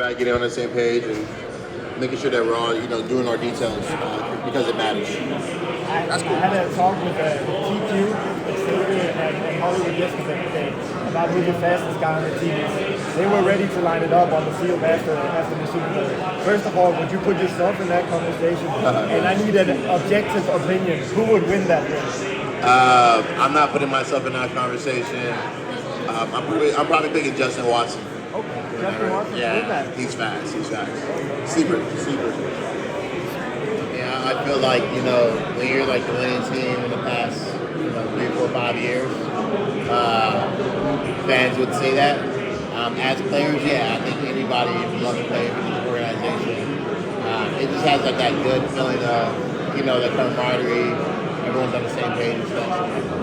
quarterback, getting on the same page, and making sure that we're all, doing our details because it matters. That's cool. I had a talk with TQ and Hollywood yesterday about who the fastest guy on the team is. They were ready to line it up on the field after the Super Bowl. First of all, would you put yourself in that conversation? And I need an objective opinion. Who would win that race? I'm not putting myself in that conversation. I'm probably picking Justin Watson. Okay, Justin Watson. Yeah, he's fast. Sleeper. Yeah, I feel like, when you're like the winning team in the past, 3, 4, 5 years, fans would say that. As players, I think anybody would love to play for this organization. It just has like that good feeling of, the camaraderie, everyone's on the same page and stuff.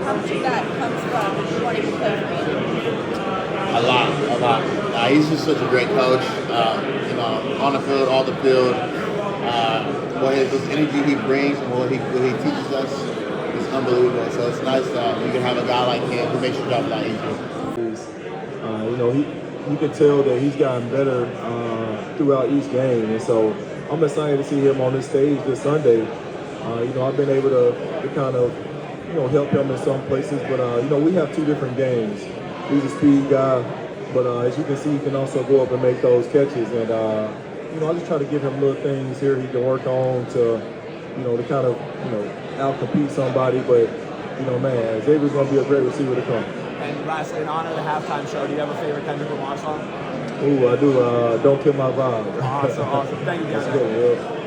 How much of that comes from wanting to play for you? A lot. He's just such a great coach. On the field, off the field. This energy he brings and what he teaches us is unbelievable. So it's nice that you can have a guy like him who makes your job a lot easier. You can tell that he's gotten better throughout each game, and so I'm excited to see him on this stage this Sunday. I've been able to kind of help him in some places, but we have 2 different games. He's a speed guy, but as you can see, he can also go up and make those catches. And I just try to give him little things here he can work on to kind of out-compete somebody. But man, Xavier's gonna be a great receiver to come. And lastly, in honor of the halftime show, do you have a favorite Kendrick Lamar song? Ooh, I do. Don't Kill My Vibe. Awesome. Thank you, guys. That's good, yeah.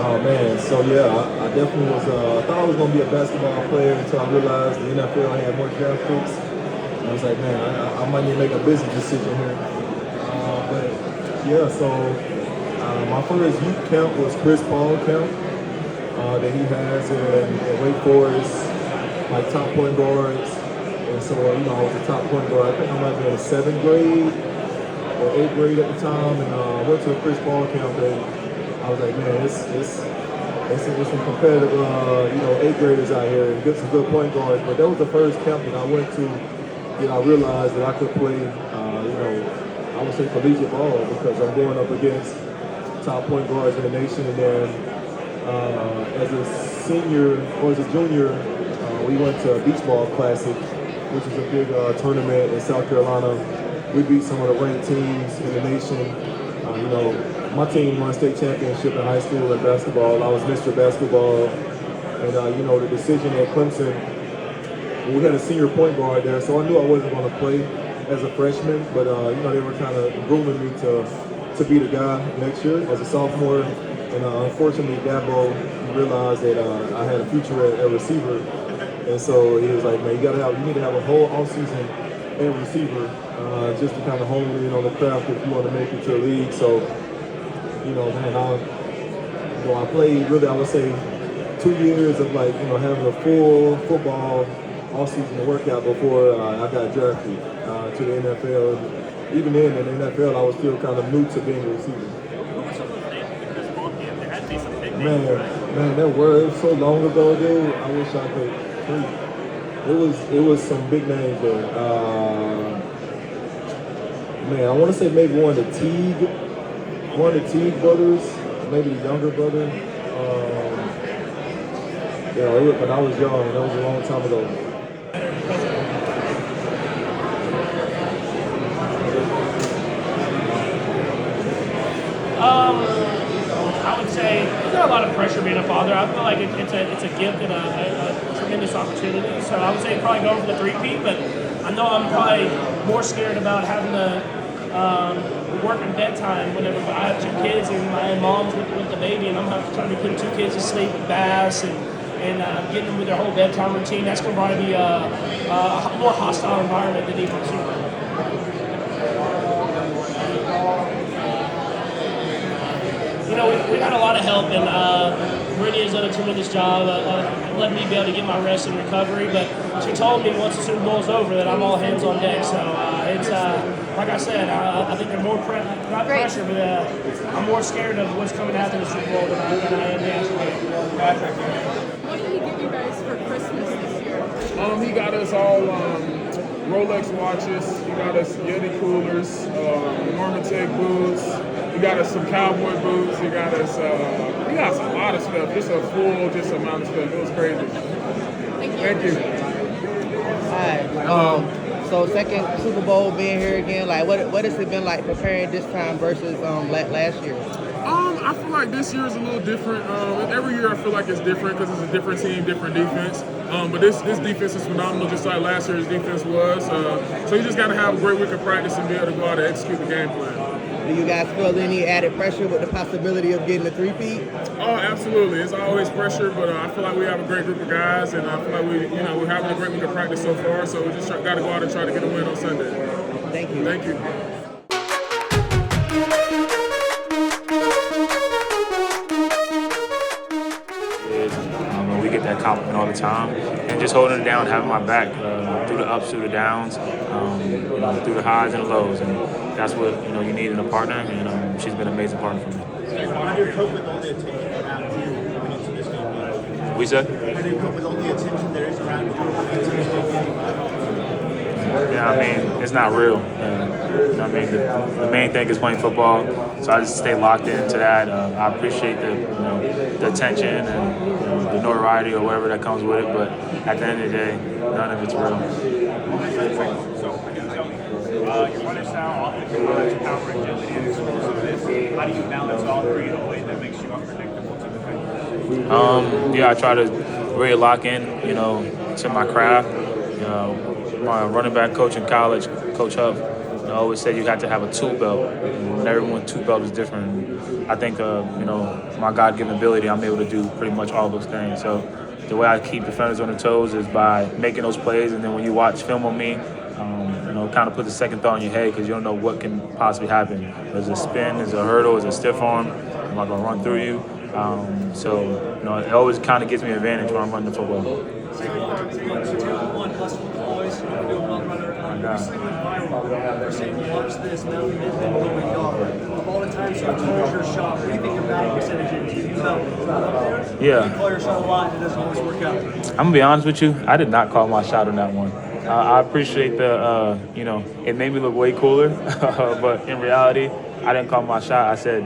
Oh man, so I definitely was. I thought I was gonna be a basketball player until I realized the NFL had more draft picks. I was like, man, I might need to make a business decision here. My first youth camp was Chris Paul camp that he has in Wake Forest, like top point guards. And so I was a top point guard. I think I might be in 7th grade or 8th grade at the time, and I went to a Chris Paul camp and I was like, man, it's some competitive, 8th graders out here and get some good point guards. But that was the first camp that I went to. I realized that I could play, I would say collegiate ball because I'm going up against top point guards in the nation. And then as a senior or as a junior, we went to a beach ball classic, which is a big tournament in South Carolina. We beat some of the ranked teams in the nation. My team won state championship in high school in basketball. I was Mr. Basketball. And, the decision at Clemson, we had a senior point guard there, so I knew I wasn't going to play as a freshman, but, they were kind of grooming me to be the guy next year as a sophomore. And unfortunately, Dabo realized that I had a future at receiver. And so he was like, man, you need to have a whole offseason at receiver just to kind of hone in on the craft if you want to make it to the league. So, I played really, I would say, 2 years of having a full football all-season workout before I got drafted to the NFL. And even then, in the NFL, I was still kind of new to being a receiver. Who were some of the names in this ball game? There had to be some big names. Man, it was so long ago, dude. I wish I could. It was some big names there. I want to say maybe one of the Teague brothers, maybe the younger brother. When I was young, that was a long time ago. I would say there's not a lot of pressure being a father. I feel like it's a gift and a tremendous opportunity. So I would say probably going for the 3-peat, but I know I'm probably more scared about having to work in bedtime whenever I have 2 kids and my mom's with the baby, and I'm trying to put 2 kids to sleep with baths and getting them with their whole bedtime routine. That's going to probably be a more hostile environment than even Super Bowl. We got a lot of help, and Brittany has done a tremendous job letting me be able to get my rest and recovery. But she told me once the Super Bowl is over that I'm all hands on deck. So it's like I said, I think they're more not pressure, but I'm more scared of what's coming after the Super Bowl than I am the actual game. What did he give you guys for Christmas this He got us all Rolex watches. He got us Yeti coolers, Normatec boots. He got us some cowboy boots. He got us. He got us a lot of stuff. Just a full, just amount of stuff. It was crazy. Thank you. All right. So second Super Bowl being here again, like what has it been like preparing this time versus last year? I feel like this year is a little different. Every year I feel like it's different because it's a different team, different defense. But this defense is phenomenal, just like last year's defense was. So you just got to have a great week of practice and be able to go out and execute the game plan. Do you guys feel any added pressure with the possibility of getting a three-peat? Oh, absolutely. It's always pressure, but I feel like we have a great group of guys, and I feel like we're having a great week of practice so far. So we just got to go out and try to get a win on Sunday. Thank you. Thank you. We get that compliment all the time, and just holding it down, having my back through the ups, through the downs, through the highs and lows, and that's what you need in a partner. And she's been an amazing partner for me. How do you cope with all the attention around you when it's this game? We said? How do you cope with all the attention there is around you when it's this game? Yeah, I mean, it's not real. I mean, the main thing is playing football, so I just stay locked into that. I appreciate the attention and the notoriety or whatever that comes with it, but at the end of the day, none of it's real. You're running style, offensive power, agility, and explosiveness. How do you balance all three in a way that makes you unpredictable to defend? Yeah, I try to really lock in, to my craft. My running back coach in college, Coach Huff, always said you got to have a tool belt. And everyone's tool belt is different. I think, my God-given ability, I'm able to do pretty much all those things. So the way I keep defenders on their toes is by making those plays, and then when you watch film on me, kind of put the second thought in your head because you don't know what can possibly happen. There's a spin, there's a hurdle, there's a stiff arm. Am I going to run through you? It always kind of gives me an advantage when I'm running the football. I'm gonna be honest with you. I did not call my shot on that one. I appreciate it made me look way cooler, but in reality, I didn't call my shot. I said,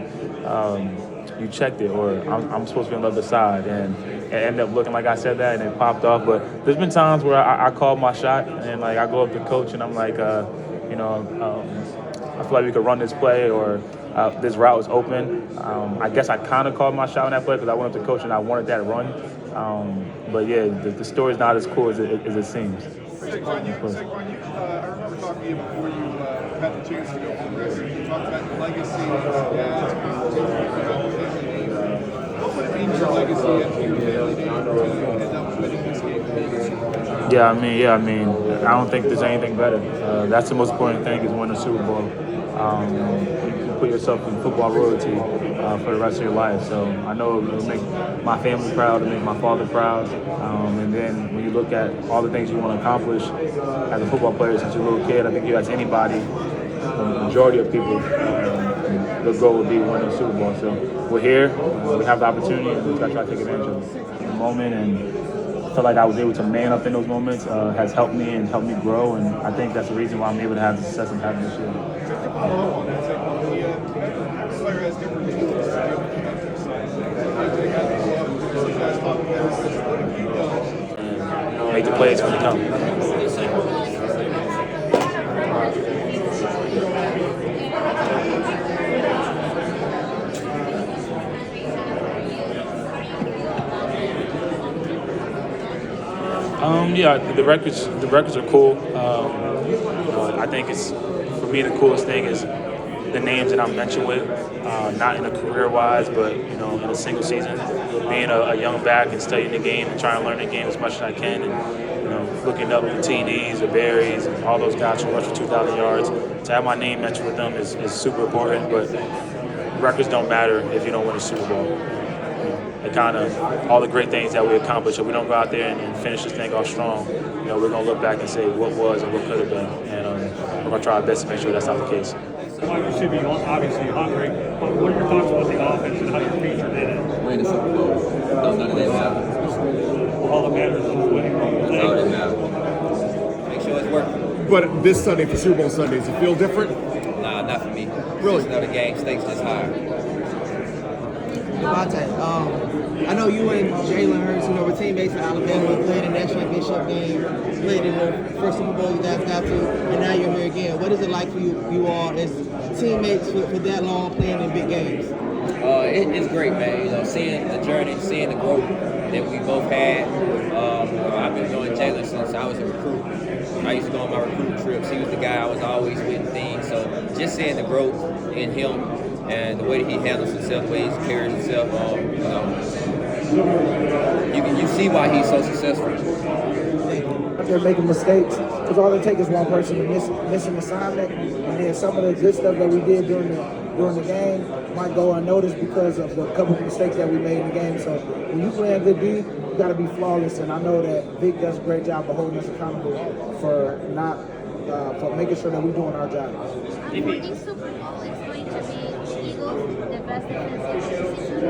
you checked it, or I'm supposed to be on the other side, and it ended up looking like I said that, and it popped off. But there's been times where I called my shot, and I go up to coach, and I'm like, I feel like we could run this play, or this route is open. I guess I kind of called my shot on that play because I went up to coach and I wanted that run. But yeah, the story's not as cool as it seems. Saquon, I remember talking to you before you had the chance to go home wrestling. You talked about the legacy of dad's competition. What would it mean to your legacy if you really end up winning this game? Yeah, I mean, I don't think there's anything better. That's the most important thing is winning a Super Bowl. You put yourself in football royalty for the rest of your life. So I know it'll make my family proud, it'll make my father proud. And then when you look at all the things you want to accomplish as a football player since you're a little kid, I think you ask anybody, the majority of people, the goal would be winning a Super Bowl. So we're here, we have the opportunity, and we got to try to take advantage of the moment. And I feel like I was able to man up in those moments has helped me and helped me grow. And I think that's the reason why I'm able to have the success I'm having this year. Make the plays when they come. The records are cool. I think it's, for me, the coolest thing is the names that I'm mentioned with, not in a career-wise, but in a single season, being a young back and studying the game and trying to learn the game as much as I can, and looking up the TDs, the Berries, and all those guys who rush for 2,000 yards. To have my name mentioned with them is super important, but records don't matter if you don't win a Super Bowl. It kind of, all the great things that we accomplished, if we don't go out there and finish this thing off strong, we're going to look back and say what was and what could have been, and we're going to try our best to make sure that's not the case. Wide receiver, obviously hot rate. What are your thoughts about the offense and how you're featured in it? Winning the Super Bowl. None of that matters. All that matters is winning. That's all that matters. But this Sunday for Super Bowl Sunday, does it feel different? Nah, not for me. Really? Just another game. Stakes just higher. Devontae, I know you and Jalen Hurts, were teammates in Alabama, played in that championship game, played in the first Super Bowl you guys got to, and now you're here again. What is it like for you all as teammates for that long, playing in big games? It's great, man. Seeing the journey, seeing the growth that we both had. I've been knowing Jalen since I was a recruit. I used to go on my recruit trips. He was the guy I was always with and things. So just seeing the growth in him and the way that he handles himself, the way he carries himself, you see why he's so successful. They're making mistakes because all it takes is one person to miss an assignment, and then some of the good stuff that we did during the game might go unnoticed because of the couple of mistakes that we made in the game. So when you play a good D, you got to be flawless, and I know that Vic does a great job of holding us accountable for making sure that we're doing our job. Winning Super Bowl is going to be Eagles, the best defensive team,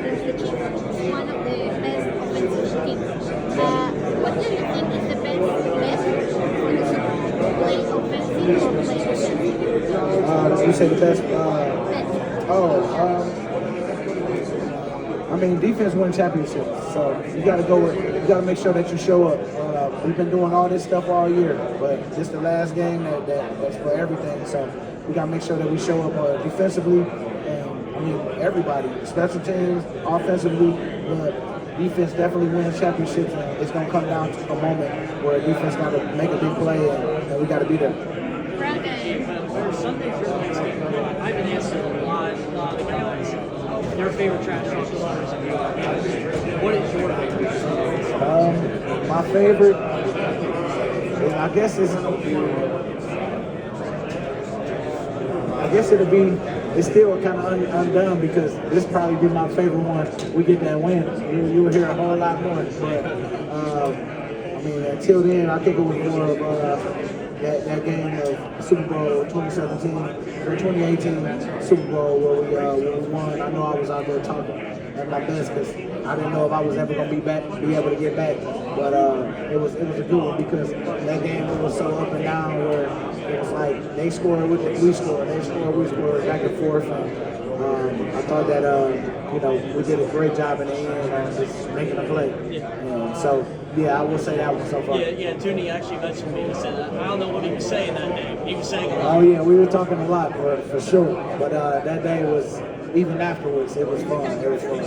against the Chiefs, one of the best offensive teams. What do you think is the best for the Super Bowl? Play offensive or play defensive? You say the best? I mean, defense wins championships, so you got to make sure that you show up. We've been doing all this stuff all year, but this the last game that's for everything. So we got to make sure that we show up defensively, and I mean everybody, special teams, offensively, but defense definitely wins championships, and it's going to come down to a moment where defense got to make a big play, and we got to be there. For Sunday's Release, I've been asked a lot the guys their favorite trash talk lovers in the league. What is your favorite? My favorite, I guess it'll be. It's still kind of undone because this probably be my favorite one. We get that win. You will hear a whole lot more. But I mean, until then, I think it was more of that game of Super Bowl 2017 or 2018 Super Bowl where we won. I know I was out there talking at my best because I didn't know if I was ever gonna be able to get back. But it was a good one because that game was so up and down where it was like they scored, we scored, they scored, we scored, back and forth. And I thought that we did a great job in the end on just making a play. So yeah, I will say that one so far. Yeah, Tooney actually mentioned me. He said, I don't know what he was saying that day. He was saying a lot. Oh yeah, we were talking a lot for sure. But that day was, even afterwards, it was fun. It was fun.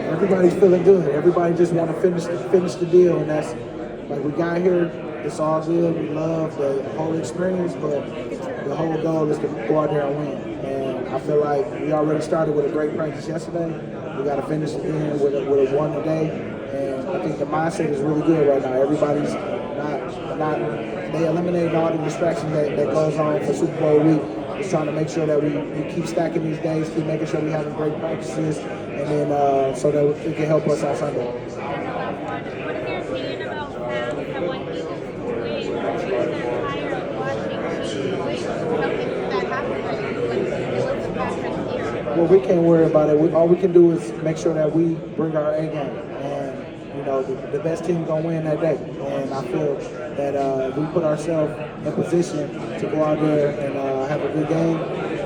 Everybody's feeling good. Everybody just want to finish the deal, and that's like we got here. It's all good. We love the whole experience, but the whole goal is to go out there and win. And I feel like we already started with a great practice yesterday. We got to finish it in with a one today, and I think the mindset is really good right now. Everybody's not. They eliminated all the distractions that goes on for Super Bowl week. Just trying to make sure that we keep stacking these days, keep making sure we having great practices, and then so that it can help us on Sunday. What is your opinion about fans that when Eagles win, they're tired of watching teams win? Something that happened when it was the past year. Well, we can't worry about it. All we can do is make sure that we bring our A game, and the best team gonna win that day. And I feel that we put ourselves in position to go out there and have a good game.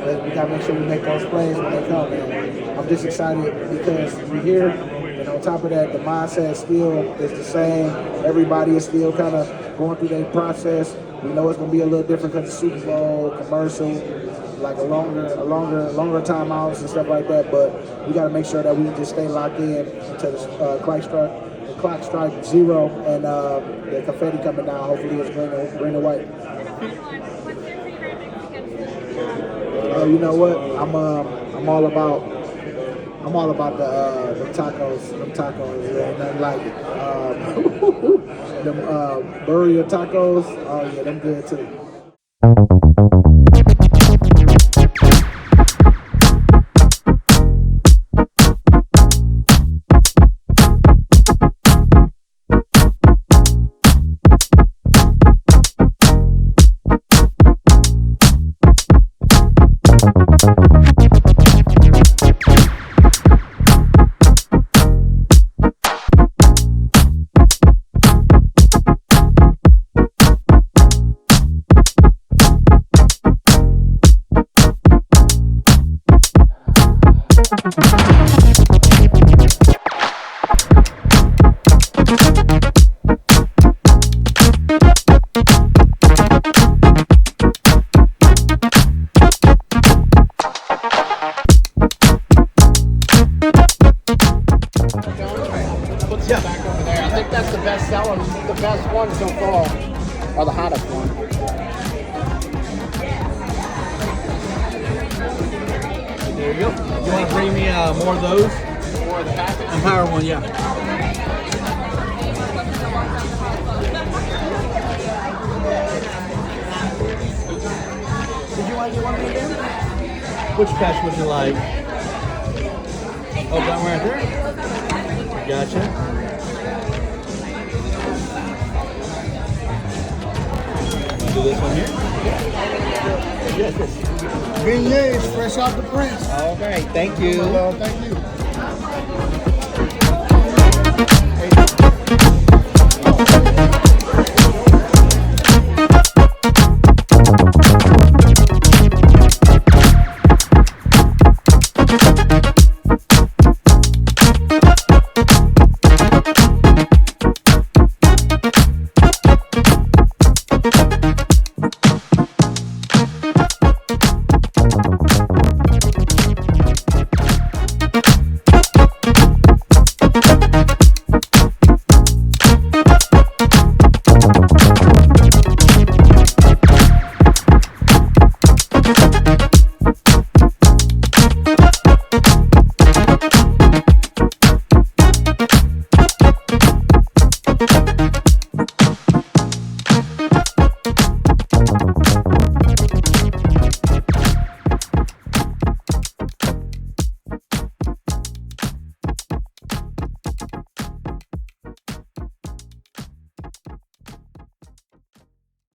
But we gotta make sure we make those plays when they come. And I'm just excited because we're here. And on top of that, the mindset still is the same. Everybody is still kind of going through their process. We know it's gonna be a little different because of Super Bowl, commercial, like a longer timeouts and stuff like that. But we gotta make sure that we just stay locked in until the clock strikes 0 and the confetti coming down. Hopefully it's green and white. You know what? I'm all about the tacos. Them tacos, yeah, nothing like it. Them burrito tacos. Oh yeah, them good too. one so far, or the hottest one. There you go. You want to bring me more of those? More of the package? Empire one, yeah. Did you want to get one of these? Which patch would you like? Oh, that one right there? Gotcha. Want to do this one here? Yes. Beignets, fresh off the press. All right, thank you. Well, thank you.